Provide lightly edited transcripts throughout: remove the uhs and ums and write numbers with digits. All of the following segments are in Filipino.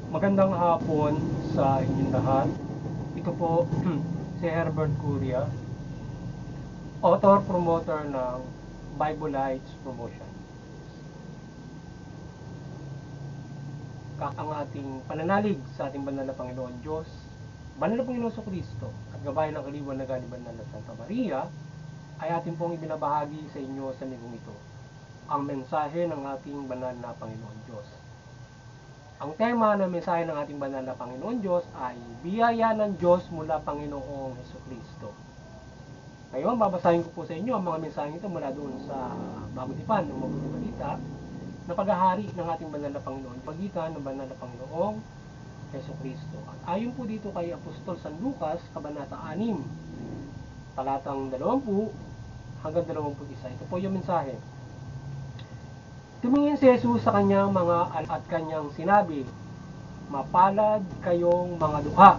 Magandang hapon sa inyong lahat. Ito po si Herbert Curia, author-promoter ng Biblites Promotion. Ang ating pananalig sa ating banal na Panginoon Diyos, banal na Panginoon Kristo, at gabay ng kaliwanagan ni Banal na Santa Maria, ay ating pong ibinabahagi sa inyo sa linggong ito, ang mensahe ng ating banal na Panginoon Diyos. Ang tema ng mensahe ng ating banal na Panginoon Diyos ay biyaya ng Diyos mula Panginoong Hesukristo. Ngayon, babasahin ko po sa inyo ang mga mensahe ito mula doon sa Bagong Tipan ng Mabuting Balita na paghahari ng ating banal na Panginoon, pagitan ng banal na Panginoong Hesukristo. At ayon po dito kay Apostol San Lucas, Kabanata 6, talatang 20 hanggang 21. Ito po yung mensahe. Tumingin si Jesus sa kanyang mga at kanyang sinabi, "Mapalad kayong mga dukha,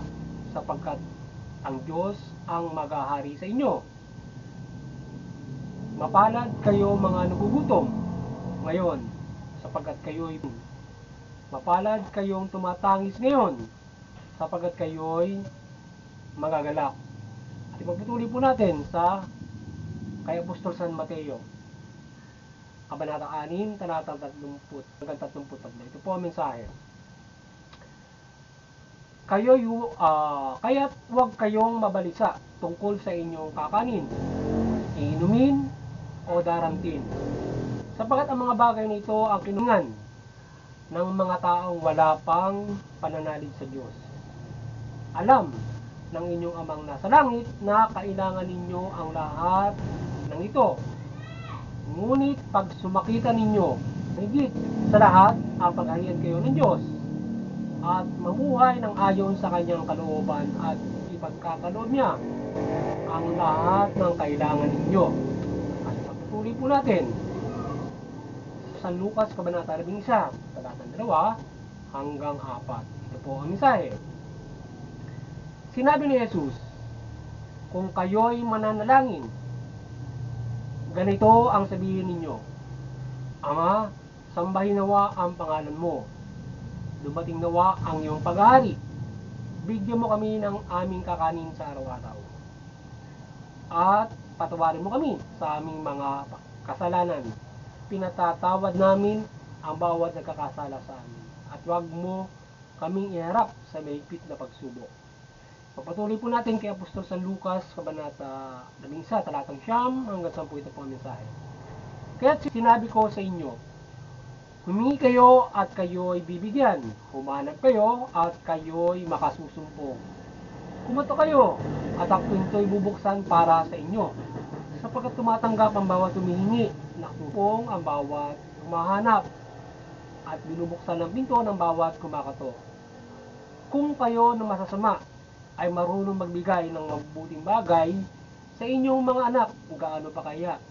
sapagkat ang Diyos ang maghahari sa inyo. Mapalad kayo mga nagugutom ngayon, sapagkat kayo'y mapalad kayong tumatangis ngayon, sapagkat kayo'y magagalak." At ipagpatuloy po natin sa kay Apostol San Mateo, Kabanata 6, talatang 30 hanggang 33. Ito po ang mensahe. Kaya't huwag kayong mabalisa tungkol sa inyong kakanin, iinumin o daramtin, sapagkat ang mga bagay nito ang kinungan ng mga taong wala pang pananalig sa Diyos. Alam ng inyong amang nasa langit na kailangan ninyo ang lahat ng ito. Ngunit pag sumakita ninyo, higit sa lahat ang pagharian kayo ng Diyos at mamuhay ng ayon sa kanyang kalooban at ipagkakaloob niya ang lahat ng kailangan ninyo. At pagpatuloy po natin San Lucas, Kabanata 11, talatang 2 hanggang 4. Ito po ang mensahe. Sinabi ni Jesus, "Kung kayo'y mananalangin, ganito ang sabihin ninyo, Ama, sambahin nawa ang pangalan mo. Dumating nawa ang iyong paghahari. Bigyan mo kami ng aming kakanin sa araw-araw. At patawarin mo kami sa aming mga kasalanan. Pinatatawad namin ang bawat nagkakasala sa amin. At huwag mo kaming iharap sa mahigpit na pagsubok." Pagpatuloy po natin kay Apostol San Lucas, Kabanata 11, talatang 9 hanggang 10. Ito po ang mensahe. "Kaya't sinabi ko sa inyo, humingi kayo at kayo'y bibigyan. Humanap kayo at kayo'y makasusumpong. Kumato kayo at ang pinto'y bubuksan para sa inyo. Sapagkat tumatanggap ang bawat humihingi, nakupong ang bawat humahanap, at binubuksan ang pinto ng bawat kumakato. Kung kayo na masasama ay marunong magbigay ng mabuting bagay sa inyong mga anak, gaano pa kaya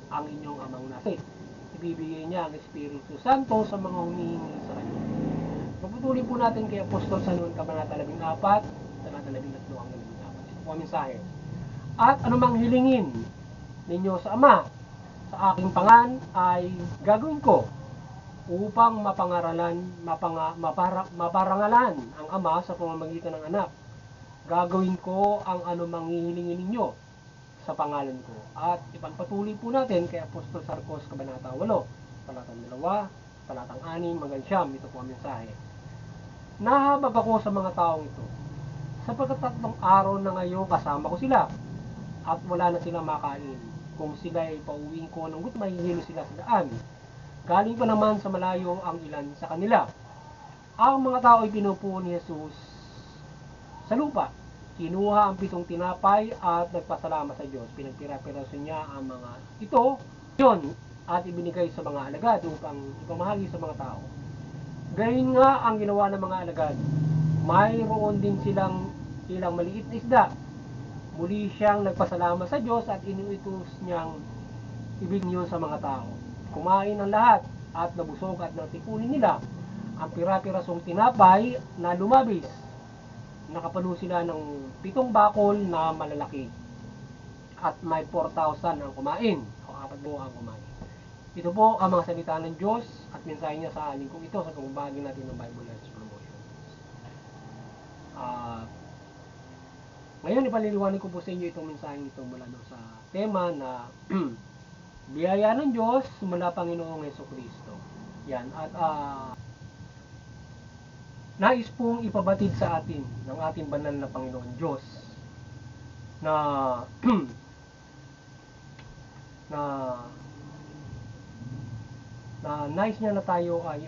ang inyong amang nasit? Ibibigay niya ang Espiritu Santo sa mga humihingi sa kanya." Pagpatuloy po natin kay Apostol San Juan, Kabanata 14, talata 13 hanggang 14. Ito po ang mensahe. "At anumang hilingin ninyo sa Ama sa aking pangalan ay gagawin ko upang maparangalan ang Ama sa pamamagitan ng Anak. Gagawin ko ang anumang hihilingin ninyo sa pangalan ko." At ipagpatuloy po natin kay Apostol Sarcos, Kabanata 8, talatang 2, talatang 6 hanggang 9. Ito po ang mensahe. "Nahabag ako sa mga taong ito, sapagkat 3 araw na ngayon kasama ko sila, at wala na silang makain. Kung sila ay pauwiin ko ng gutom, mahihilo sila sa daan. Galing pa naman sa malayo ang ilan sa kanila." Ang mga tao ay pinupuo ni Jesus sa lupa. Kinuha ang 7 tinapay at nagpasalamat sa Diyos. Pinagpira-piraso niya ang mga ito yun at ibinigay sa mga alagad upang ipamahagi sa mga tao. Gayon nga ang ginawa ng mga alagad. Mayroon din silang ilang maliit na isda. Muli siyang nagpasalamat sa Diyos at inuutos niyang ibigay sa mga tao. Kumain ang lahat at nabusog at natipunin nila ang pira-pirasong tinapay na lumabis. Nakapalo sila ng 7 bakol na malalaki. At may 4,000 ang kumain. O 4 ang kumain. Ito po ang mga salita ng Diyos at mensahe niya sa lingkong ito sa pagbabahagi natin ng Bible Lens Promotion. Ngayon, ipaliliwanag ko po sa inyo itong mensahe ito mula doon sa tema na biyaya ng Diyos mula Panginoong Jesucristo. Yan. At nais pong ipabatid sa atin ng ating banal na Panginoon Diyos na na nais niya na tayo ay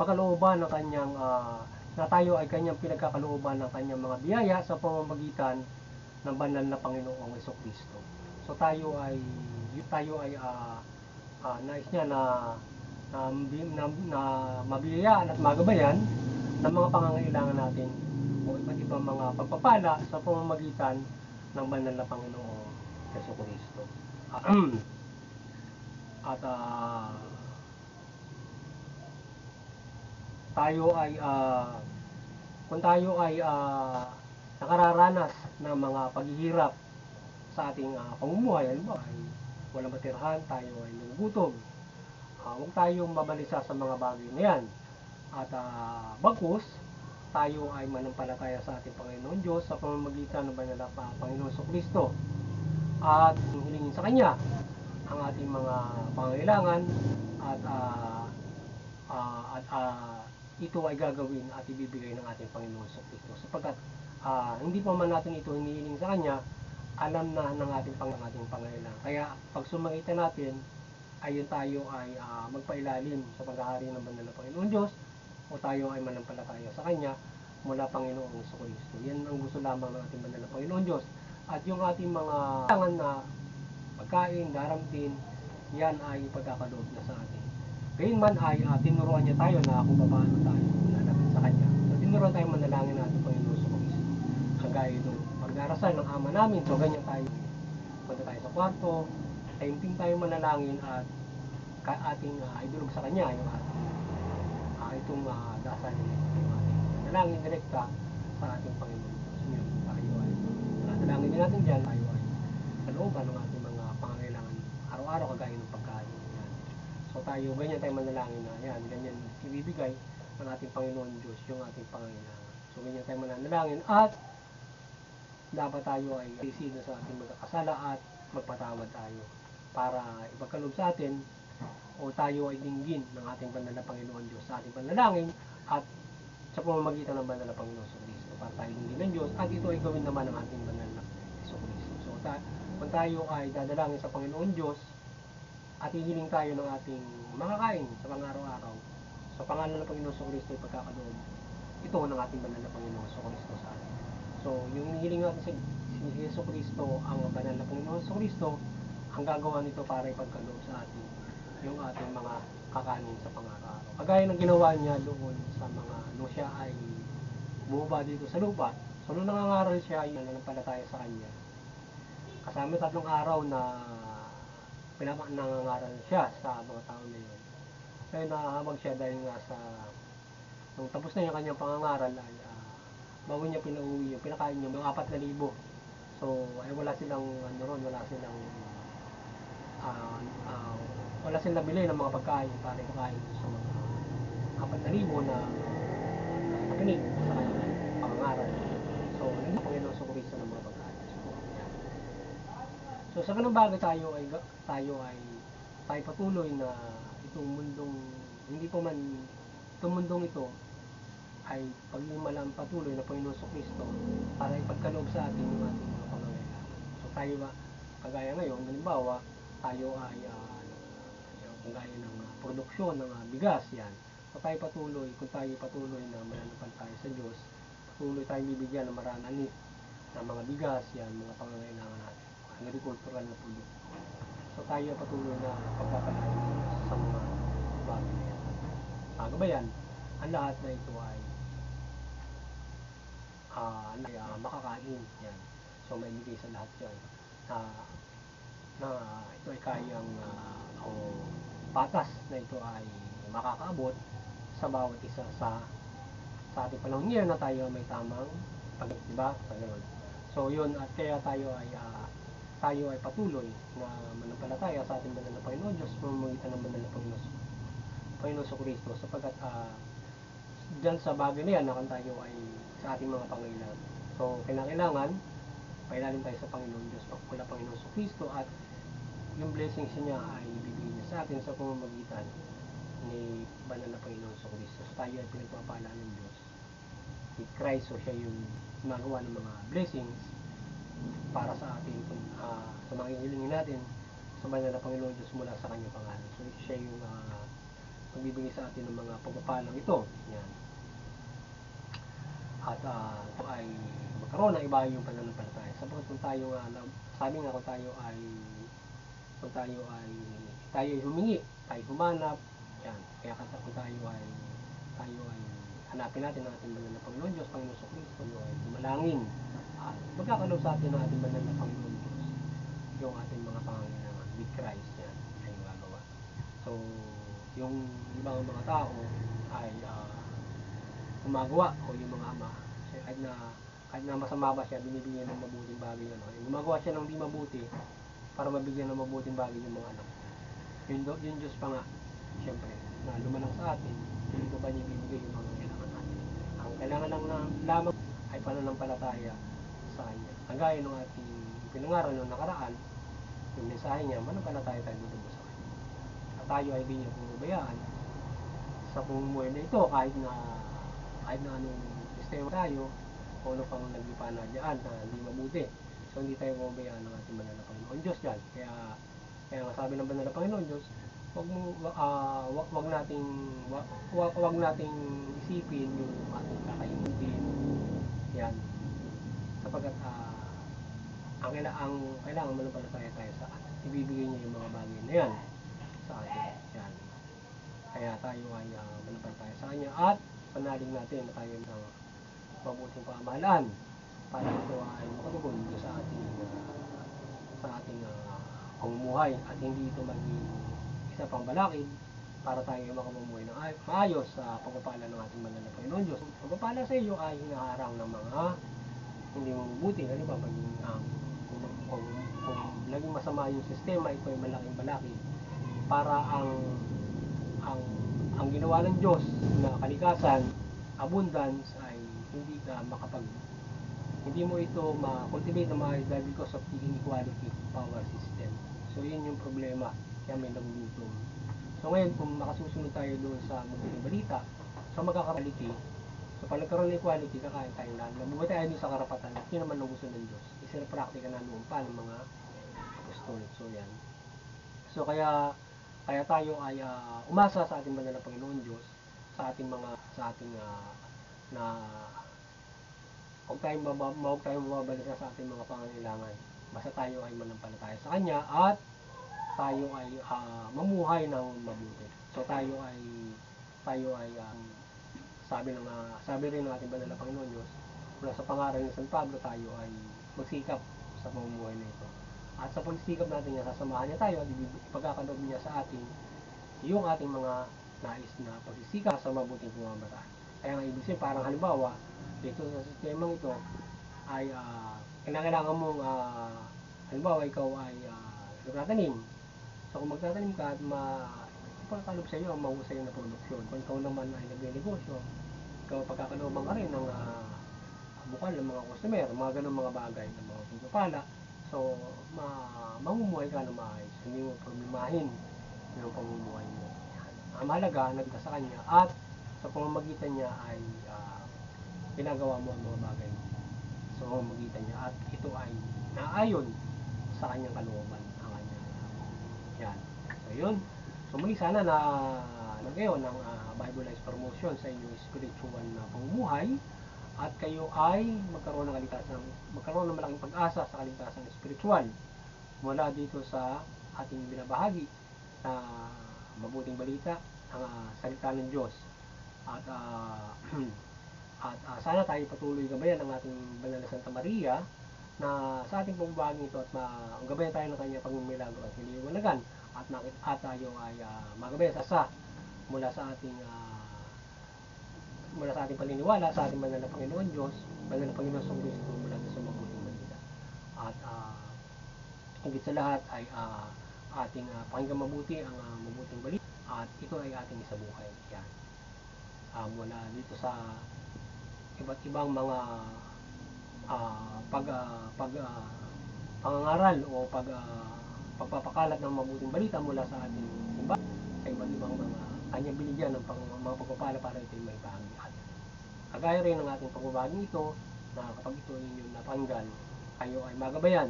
pagkalooban ng kanyang na tayo ay kanyang pinagkakalooban ng kanyang mga biyaya sa pamamagitan ng banal na Panginoong Jesucristo. So tayo ay nais niya na mabiyayaan at magabayan ng mga pangangailangan natin o iba't ibang mga pagpapala sa pamamagitan ng banal na Panginoong Jesucristo. Tayo ay kung tayo ay nakararanas ng mga paghihirap sa ating pamumuhay, halimbawa ay walang matirhan, tayo ay nagugutom, huwag tayong mabalisa sa mga bagay na yan. At bagkus, tayo ay manampalataya sa ating Panginoon Diyos sa pamamagitan ng banal na Panginoon Jesucristo at hilingin sa Kanya ang ating mga pangangailangan at ito ay gagawin at ibibigay ng ating Panginoon Jesucristo sapagkat hindi pa man natin ito hinihiling sa Kanya, alam na ng ating pangangailangan. Kaya pag sumakita natin, ayun tayo ay magpailalim sa paghahari ng banal na Panginoon Diyos o tayo ay manampalataya sa Kanya mula Panginoong Jesucristo. Yan ang gusto lamang ng ating banal na Panginoon Diyos. At yung ating mga kailangan na pagkain, daramtin, yan ay pagkakaloob na sa atin. Gayunman ay tinuruan niya tayo na kung paano tayo lalapit sa Kanya. So tinuruan tayo manalangin ng ating Panginoon Jesucristo. Kagaya nung pagdarasal ng Ama namin, so ganyan tayo. Punta tayo sa kwarto, taimtim tayo manalangin at ating idulog sa Kanya yung ating itong dasal yung ating manalangin direkta sa ating Panginoon. So yun, tayo ay manalangin din natin dyan, tayo ay sa looban ng ating mga pangangailangan araw-araw kagaya ng pagkain. Yan. So tayo, ganyan tayo manalangin na yan, ganyan ibibigay ng ating Panginoon Diyos yung ating pangangailangan. So ganyan tayo manalangin at dapat tayo ay isino sa ating magkakasala at magpatawad tayo para ipagkaloob sa atin o tayo ay dinggin ng ating banal na Panginoon Diyos sa ating panalangin at sa pamamagitan ng banal na Panginoon Jesucristo para tayo dinggin ng Diyos at ito ay gawin naman ng ating banal na Jesucristo. So kung tayo ay dadalangin sa Panginoon Diyos at hihiling tayo ng ating makakain sa pang-araw-araw sa pangalan ng Panginoon Jesucristo ay pagkakaloob ito ng ating banal na Panginoon Jesucristo sa atin. So yung hihiling natin sa si Jesucristo, ang banal na Panginoon Jesucristo, ang gagawa nito para ipagkaloob sa atin yung ating mga kakanin sa pang-araw-araw. Kagaya ng ginawa niya doon sa mga nung siya ay bumaba dito sa lupa. So nung nangangaral siya, nananampalataya sa Kanya. Kasama 3 araw na nangangaral siya sa mga tao na yun. Kaya nahahamag siya dahil nga sa nung tapos na yung kanyang pangangaral ay bago niya pinauwi yung pinakain niya yung 4,000. So ay wala silang wala silang nabili ng mga pagkain para ipakain sa mga 4,000 na nakinig sa kanyang pangangaral. So naging Panginoon Jesucristo ng mga pagkain. So sa ganung bagay tayo ay patuloy na itong mundong hindi pa man itong mundong ito ay paghimalang patuloy na Panginoon Jesucristo para ipagkaloob sa atin yung ating mga pangangailangan. So tayo kagaya ngayon, halimbawa, tayo ay kung gaya ng produksyon ng bigas yan. So tayo kung tayo patuloy na mananampalataya sa Diyos, patuloy tayong bibigyan ng maraming ng mga bigas yan, mga pangangailangan natin, agricultural na produkto. So tayo patuloy na pagpapalain sa mga bagay na yan. Gabayan, ang lahat na ito ay makakain yan. So may bigay sa lahat yan na ito ay kayang patas na ito ay makakaabot sa bawat isa sa ating panahon ngayon na tayo may tamang diba? So yun, at kaya tayo ay tayo ay patuloy na manampalataya sa ating banal na Panginoon Diyos sa pamamagitan ng banal na Panginoon Kristo, sapagkat dyan sa bagay na yan na tayo ay sa ating mga pangailangan. So kailangan pailalim tayo sa Panginoon Diyos, pagpula Panginoon Kristo, at yung blessings niya ay bibigyan niya sa atin sa pamamagitan ni banal na Panginoon Kristo. So tayo ay pinagpapala ng Diyos ni Christ, so siya yung gumagawa ng mga blessings para sa atin, sa mga hilingin natin sa banal na Panginoon Diyos mula sa kanyang pangalan. So siya yung magbibigay sa atin ng mga pagpapalang ito. Yan. At ito ay magkaroon ng iba yung pananampalataya. Sapagkat kung tayo sabi nga, kung tayo ay humingi, tayo humanap, yan. Kaya kung tayo ay hanapin natin ang ating banal na Panginoon Diyos, Panginoon Kristo, ay tumalangin at magkakalob sa atin ang ating banal na Panginoon Diyos yung ating mga pangangailangan with Christ. Yan ay magagawa. So yung ibang mga tao ay gumagawa, o yung mga ama, kahit na masama ba siya, binibigyan ng mabuting bagay yun. Gumagawa siya ng di mabuti para mabigyan ng mabuting bagay yung mga anak. Yung Diyos pa nga, siyempre, na lumalang sa atin, hindi ba niya bibigay yung mga kailangan natin? Ang kailangan lang lamang ay pananampalataya sa Kanya. Ang gaya ng ating pinangaral noong nakaraan, yung mensahe niya, manampalataya tayo dito sa Kanya. At tayo ay di niya pumabayaan sa pumumuhay na ito, kahit na anong sistema tayo, o ano pang naglipana dyan na hindi mabuti. So hindi tayo pumabayaan ng ating banal na Panginoon Diyos dyan. Kaya nga sabi ng banal na Panginoon Diyos, wag nating isipin yung ating kakaimutin. Yan. Sapagkat ang kailangan manampalataya tayo sa atin. Ibibigay niya yung mga bagay na yan sa atin. Yan. Kaya tayo ay manampalataya sa Kanya at panalig natin na tayo ng mabuting pamahalaan para ito ay makatugon sa ating pamumuhay, at hindi ito maging isa pang balakid para tayo makapumuhay ng maayos sa pagpapala ng ating banal na Panginoon Diyos. Pagpapala sa iyo ay hinaharang ng mga hindi mabubuti. Ano ba, kung naging masama yung sistema, ito ay malaking balakid para ang ginawa ng Diyos na kalikasan, abundance, ay hindi mo ito ma-cultivate na maayos dahil because of the inequality power system. So yun yung problema, kaya may nagugutom. So ngayon, kung makasusunod tayo doon sa mabuting balita, so magkakaroon. So pag nagkaroon ng equality, kakain tayo lahat. Mabuhay tayo din sa karapatan, at yun naman ang gusto ng Diyos. Isinapraktika na noon pa ng mga apostol. So yan. So kaya tayo ay umasa sa ating banal na Panginoon Diyos, sa ating na huwag tayong mababalisa sa ating mga pangangailangan. Basta tayo ay manampalataya sa Kanya at tayo ay mamuhay ng mabuti. So tayo ay sabi rin ng ating banal na Panginoon Diyos, mula sa pangaral ni San Pablo, tayo ay magsikap sa pamumuhay na ito. At sa pagsikap natin niya, sasamahan niya tayo at ipagkakalob niya sa atin yung ating mga nais na pagsisikap sa mabuting pamamagitan. Kaya nga ibig sabihin, parang halimbawa, dito sa sistemang ito ay kailangan mong halimbawa ikaw ay nagtatanim. So kung magtatanim ka at pagkakalob sa iyo ang mahusay na produksyon, kung ikaw naman ay nagnegosyo, ikaw pagkakalooban ka rin ng bukal ng mga customer, mga ganun mga bagay ng mga pagpapala. So mamumuhay ka na maayos, hindi mo problemahin yung pamumuhay mo. Ang mahalaga, nagka sa Kanya at sa pamamagitan niya ay ginagawa mo ang mga bagay sa pamamagitan niya, at ito ay naayon sa Kanyang kalooban, ang Kanyang yan. So yun. So muli sana na ngayon ng Bible-ized promotion sa inyong spiritual na pamumuhay, at kayo ay magkaroon ng malaking pag-asa sa kaligtasan spiritual mula dito sa ating binabahagi na mabuting balita, ang salita ng Diyos. At sana tayo patuloy gabayan ng ating banal na Santa Maria na sa ating pagbabahagi ito, at gabayan tayo ng kanyang pagmimilagro at hiliwanagan, at tayo ay magabayan sa mula sa ating paniniwala sa ating banal na Panginoon Diyos, banal na Panginoon sa Kristo, mula sa mabuting balita. At higit sa lahat ay ating pakinggan mabuti ang mabuting balita at ito ay ating isabuhay. Yan. Mula dito sa iba't ibang mga pangangaral o pagpapakalat ng mabuting balita mula sa ating simbahan sa iba't ibang mga kanyang binigyan ng mga pagpapala para ito may bahagi. At kagaya rin ng ating pagbabaging ito na kapag ito inyong napanggan, kayo ay magabayan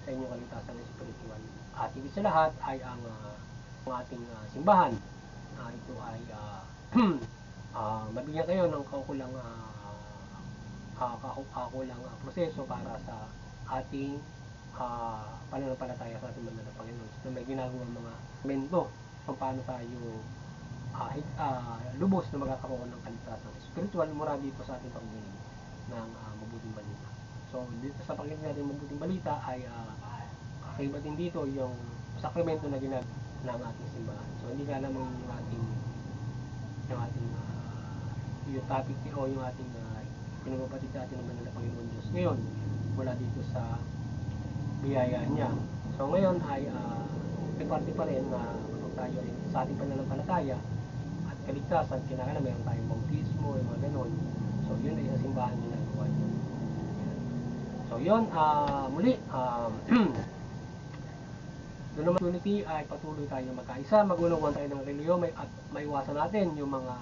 sa inyong kaligtasan ng spiritual. At higit sa lahat ay ang ating simbahan. Ito ay mabigyan kayo ng kaukulang proseso para sa ating pananampalataya sa ating banal na Panginoon. So, may ginagawa mga mento kung paano tayo lubos na magkakaroon ng kaligtasan spiritual mula dito sa ating pakikinig ng mabuting balita. So, dito sa pakikinig natin mabuting balita ay kakaiba din dito yung sakramento na ginagawa ng ating simbahan. So, hindi nga lamang yung ating yung topic o yung ating pinagpapatid sa atin ng banal na Panginoon Diyos ngayon mula dito sa biyaya niya. So ngayon ay parte pa rin na tayo rin sa ating pananampalataya at kaligtasan, kinakailangan mayroon tayong bautismo, yung mga ganon. So yun ay sa simbahan ginagawa yun. So yun, muli, doon naman unity ay patuloy tayo na magkaisa, magunawan tayo ng reliyon at maiwasan natin yung mga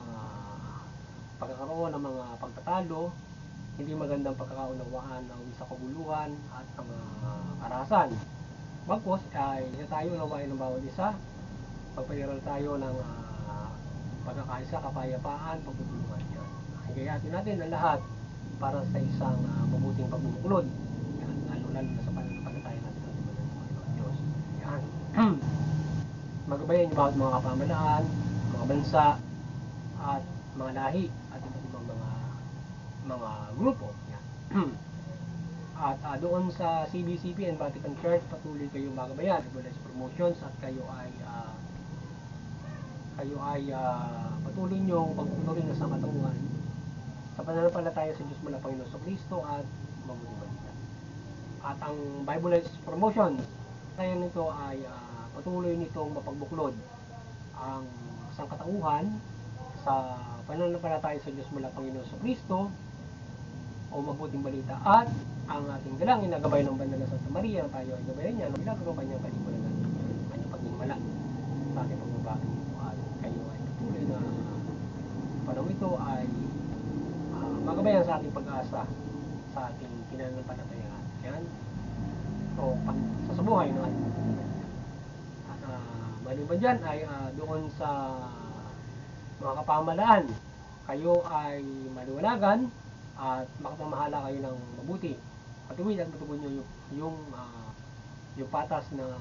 pagkakaroon ng mga pagtatalo, hindi magandang pagkakaunawaan na sa kaguluhan at mga karahasan. Bagkus ay tayo unawain ng bawat isa, pagpairal tayo ng pagkakaisa, kapayapaan, pagtutulungan. Higayatin natin ang lahat para sa isang mabuting pagbubuklod. Lalo-lalo na sa pananampalataya natin sa ating banal na Panginoon Diyos. Yan. Magabayan yung bawat mga kapamalaan, mga bansa, at mga lahi at iba't ibang mga grupo. Yan. At doon sa CBCP and Vatican Church, patuloy kayong magabayan, as promotions, at kayo ay patuloy niyong pagtutuloy na sa katawan sa pananampalataya sa Diyos mula Panginoon sa Kristo at mabuting balita. At ang Bible Promotion, kaya nito ay patuloy nitong mapagbuklod ang sangkatauhan sa pananampalataya sa Diyos mula Panginoon sa Kristo o mabuting balita at ang ating dalangin na gabay ng Banal na Santa Maria, tayo ay gabayan niya ng milagro kanyang kalimutan ng kanyang pagmimala sa ating pagbabagi nito at kayo ay patuloy na panahon ito ay magabayan sa ating pag-asa sa ating pinanampalatayaan. Yan. O sa buhay ng ating at maliban dyan ay doon sa mga kapamalaan, kayo ay maliwanagan at makapamahala kayo ng mabuti. Patuloy at matugon nyo yung patas na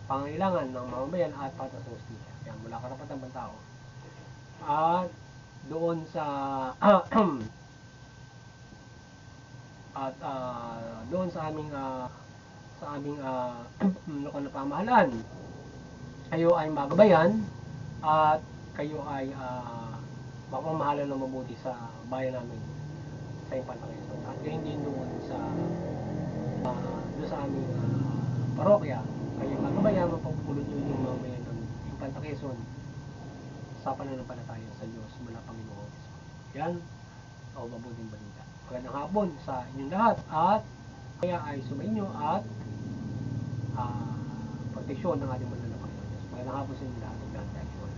pangangailangan ng mamamayan at patas ng hustisya. Yan, mula karapatan ng tao. At doon sa doon sa aming lokal na pamahalaan, kayo ay magabayan at kayo ay mapamahalan ng mabuti sa bayan namin sa Infanta Quezon. At gayon din doon sa aming parokya, kayo magabayan, mapapulod nyo yung mga bayan ng Infanta Quezon sa pananampalataya sa Diyos mula Panginoon. Yan o mabuting balita. Magandang hapon sa inyong lahat at kaya ay sumainyo at proteksyon ng ating banal na Panginoon Diyos. Magandang hapon sa inyong lahat. God bless you all.